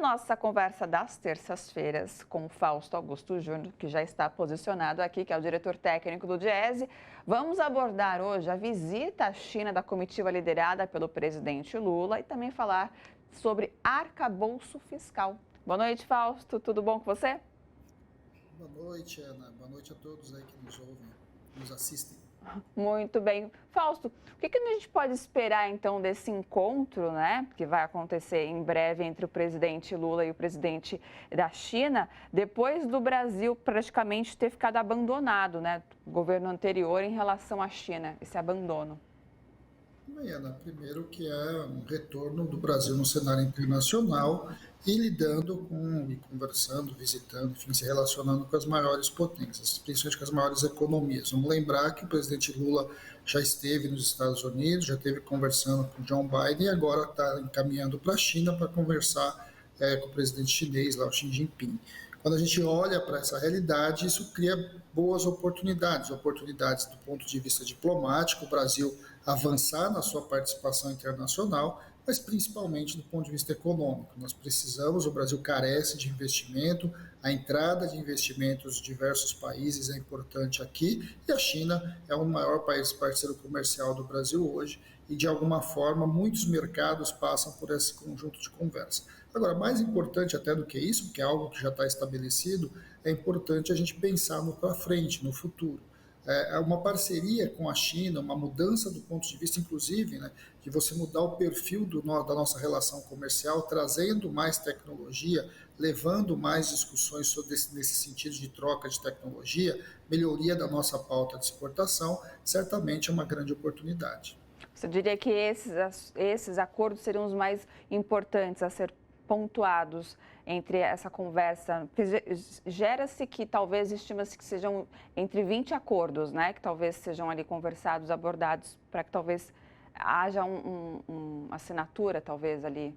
nossa conversa das terças-feiras com o Fausto Augusto Júnior, que já está posicionado aqui, que é o diretor técnico do Diese. Vamos abordar hoje a visita à China da comitiva liderada pelo presidente Lula e também falar sobre arcabouço fiscal. Boa noite, Fausto. Tudo bom com você? Boa noite, Ana. Boa noite a todos aí que nos ouvem, nos assistem. Muito bem. Fausto, o que a gente pode esperar então desse encontro, né, que vai acontecer em breve entre o presidente Lula e o presidente da China, depois do Brasil praticamente ter ficado abandonado, né, o governo anterior em relação à China, esse abandono? Bem, Ana, primeiro que é um retorno do Brasil no cenário internacional e lidando com, e conversando, visitando, enfim, se relacionando com as maiores potências, principalmente com as maiores economias. Vamos lembrar que o presidente Lula já esteve nos Estados Unidos, já esteve conversando com John Biden e agora está encaminhando para a China para conversar com o presidente chinês, lá, o Xi Jinping. Quando a gente olha para essa realidade, isso cria boas oportunidades, oportunidades do ponto de vista diplomático, o Brasil avançar na sua participação internacional, mas principalmente do ponto de vista econômico. Nós precisamos, o Brasil carece de investimento, a entrada de investimentos de diversos países é importante aqui, e a China é o maior país parceiro comercial do Brasil hoje, e de alguma forma muitos mercados passam por esse conjunto de conversa. Agora, mais importante até do que isso, que é algo que já está estabelecido, é importante a gente pensar no para frente, no futuro. É uma parceria com a China, uma mudança do ponto de vista, inclusive, né, de você mudar o perfil da nossa relação comercial, trazendo mais tecnologia, levando mais discussões nesse sentido de troca de tecnologia, melhoria da nossa pauta de exportação, certamente é uma grande oportunidade. Você diria que esses acordos seriam os mais importantes a ser pontuados entre essa conversa? Gera-se que talvez, estima-se que sejam entre 20 acordos, né? Que talvez sejam ali conversados, abordados, para que talvez haja uma assinatura, talvez, ali.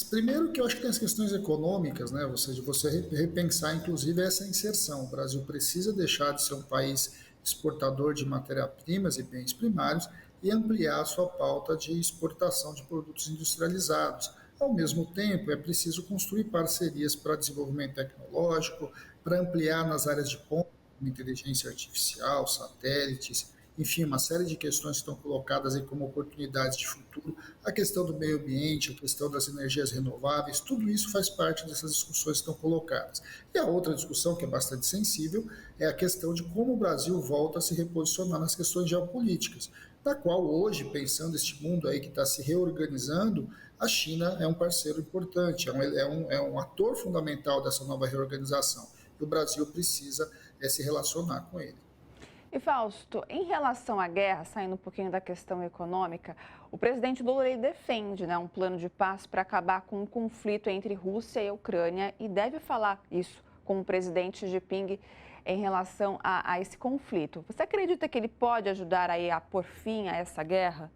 Primeiro que eu acho que tem as questões econômicas, né? Ou seja, você repensar inclusive essa inserção. O Brasil precisa deixar de ser um país exportador de matéria-primas e bens primários e ampliar a sua pauta de exportação de produtos industrializados. Ao mesmo tempo, é preciso construir parcerias para desenvolvimento tecnológico, para ampliar nas áreas de ponta, como inteligência artificial, satélites, enfim, uma série de questões que estão colocadas aí como oportunidades de futuro, a questão do meio ambiente, a questão das energias renováveis, tudo isso faz parte dessas discussões que estão colocadas. E a outra discussão, que é bastante sensível, é a questão de como o Brasil volta a se reposicionar nas questões geopolíticas, da qual hoje, pensando este mundo aí que está se reorganizando, a China é um parceiro importante, é um ator fundamental dessa nova reorganização. E o Brasil precisa se relacionar com ele. E Fausto, em relação à guerra, saindo um pouquinho da questão econômica, o presidente Lula ele defende, né, um plano de paz para acabar com o conflito entre Rússia e Ucrânia e deve falar isso com o presidente Xi Jinping em relação a esse conflito. Você acredita que ele pode ajudar aí a pôr fim a essa guerra?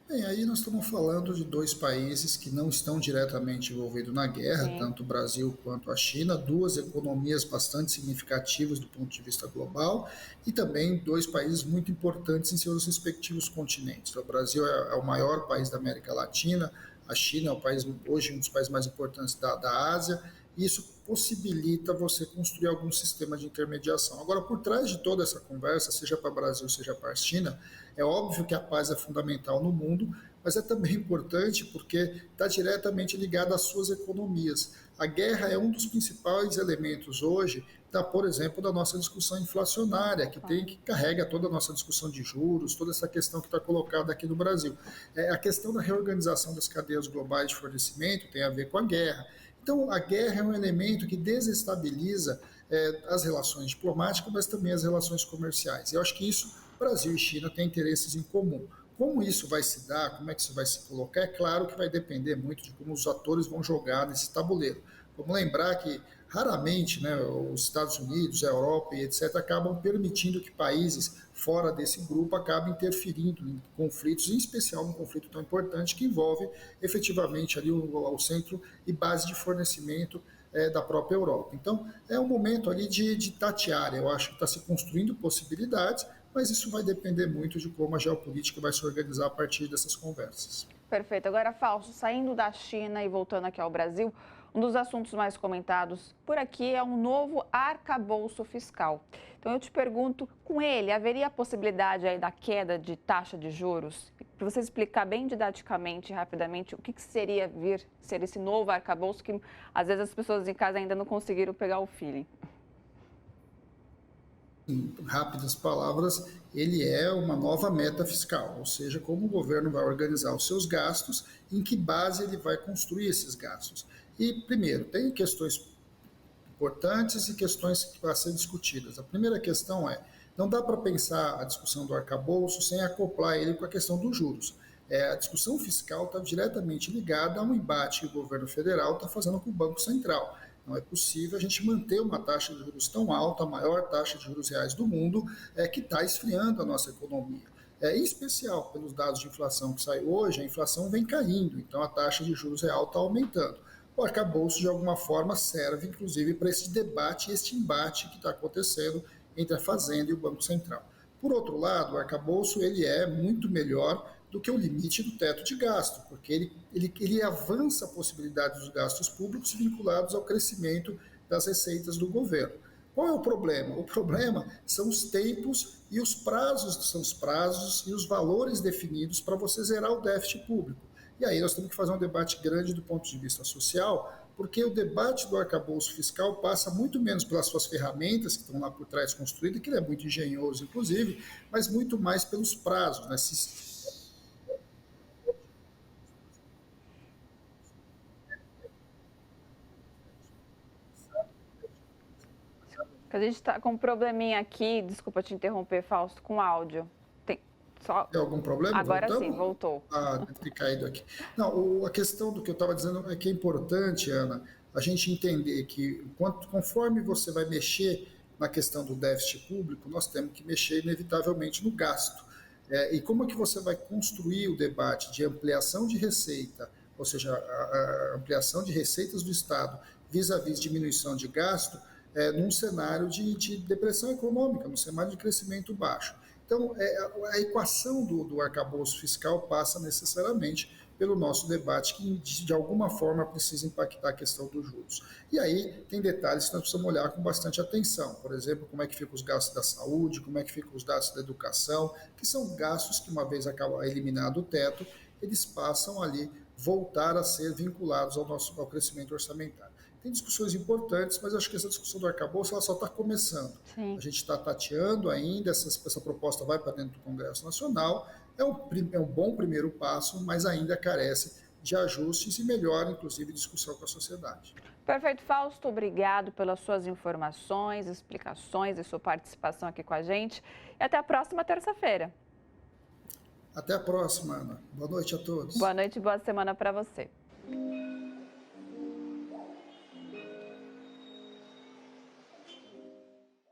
Bem, aí nós estamos falando de dois países que não estão diretamente envolvidos na guerra, Sim. tanto o Brasil quanto a China, duas economias bastante significativas do ponto de vista global e também dois países muito importantes em seus respectivos continentes. O Brasil é o maior país da América Latina, a China é o país, hoje um dos países mais importantes da Ásia, e isso possibilita você construir algum sistema de intermediação. Agora, por trás de toda essa conversa, seja para o Brasil, seja para a China, é óbvio que a paz é fundamental no mundo, mas é também importante porque está diretamente ligada às suas economias. A guerra é um dos principais elementos hoje, por exemplo, da nossa discussão inflacionária, que carrega toda a nossa discussão de juros, toda essa questão que está colocada aqui no Brasil. A questão da reorganização das cadeias globais de fornecimento tem a ver com a guerra. Então, a guerra é um elemento que desestabiliza as relações diplomáticas, mas também as relações comerciais. Eu acho que isso, Brasil e China têm interesses em comum. Como isso vai se dar, como é que isso vai se colocar, é claro que vai depender muito de como os atores vão jogar nesse tabuleiro. Vamos lembrar que raramente, né, os Estados Unidos, a Europa e etc. acabam permitindo que países fora desse grupo acabem interferindo em conflitos, em especial num conflito tão importante que envolve efetivamente ali o centro e base de fornecimento da própria Europa. Então, é um momento ali de tatear. Eu acho que está se construindo possibilidades, mas isso vai depender muito de como a geopolítica vai se organizar a partir dessas conversas. Perfeito. Agora, Fausto, saindo da China e voltando aqui ao Brasil, um dos assuntos mais comentados por aqui é um novo arcabouço fiscal. Então, eu te pergunto, com ele, haveria a possibilidade aí da queda de taxa de juros? Para você explicar bem didaticamente e rapidamente o que seria ser esse novo arcabouço que, às vezes, as pessoas em casa ainda não conseguiram pegar o feeling. Em rápidas palavras, ele é uma nova meta fiscal, ou seja, como o governo vai organizar os seus gastos, em que base ele vai construir esses gastos. E, primeiro, tem questões importantes e questões que vão ser discutidas. A primeira questão é, não dá para pensar a discussão do arcabouço sem acoplar ele com a questão dos juros. A discussão fiscal está diretamente ligada a um embate que o governo federal está fazendo com o Banco Central. Não é possível a gente manter uma taxa de juros tão alta, a maior taxa de juros reais do mundo, que está esfriando a nossa economia. Em especial, pelos dados de inflação que saem hoje, a inflação vem caindo, então a taxa de juros real está aumentando. O arcabouço, de alguma forma, serve, inclusive, para esse debate, este embate que está acontecendo entre a Fazenda e o Banco Central. Por outro lado, o arcabouço ele é muito melhor do que o limite do teto de gasto, porque ele avança a possibilidade dos gastos públicos vinculados ao crescimento das receitas do governo. Qual é o problema? O problema são os tempos e os prazos, são os prazos e os valores definidos para você zerar o déficit público. E aí nós temos que fazer um debate grande do ponto de vista social, porque o debate do arcabouço fiscal passa muito menos pelas suas ferramentas, que estão lá por trás construídas, que ele é muito engenhoso, inclusive, mas muito mais pelos prazos, né? A gente está com um probleminha aqui, desculpa te interromper, Fausto, com áudio. Tem algum problema? Agora sim, voltou. Deve ter caído aqui. Não, a questão do que eu estava dizendo é que é importante, Ana, a gente entender que conforme você vai mexer na questão do déficit público, nós temos que mexer inevitavelmente no gasto. E como é que você vai construir o debate de ampliação de receita, ou seja, a ampliação de receitas do Estado vis-à-vis diminuição de gasto, num cenário de depressão econômica, num cenário de crescimento baixo. Então, a equação do arcabouço fiscal passa necessariamente pelo nosso debate, que de alguma forma precisa impactar a questão dos juros. E aí tem detalhes que nós precisamos olhar com bastante atenção. Por exemplo, como é que ficam os gastos da saúde, como é que ficam os gastos da educação, que são gastos que, uma vez acaba eliminado o teto, eles passam ali voltar a ser vinculados ao crescimento orçamentário. Tem discussões importantes, mas acho que essa discussão do arcabouço ela só está começando. Sim. A gente está tateando ainda, essa proposta vai para dentro do Congresso Nacional, é um bom primeiro passo, mas ainda carece de ajustes e melhor, inclusive, discussão com a sociedade. Perfeito, Fausto, obrigado pelas suas informações, explicações e sua participação aqui com a gente. E até a próxima terça-feira. Até a próxima, Ana. Boa noite a todos. Boa noite e boa semana para você.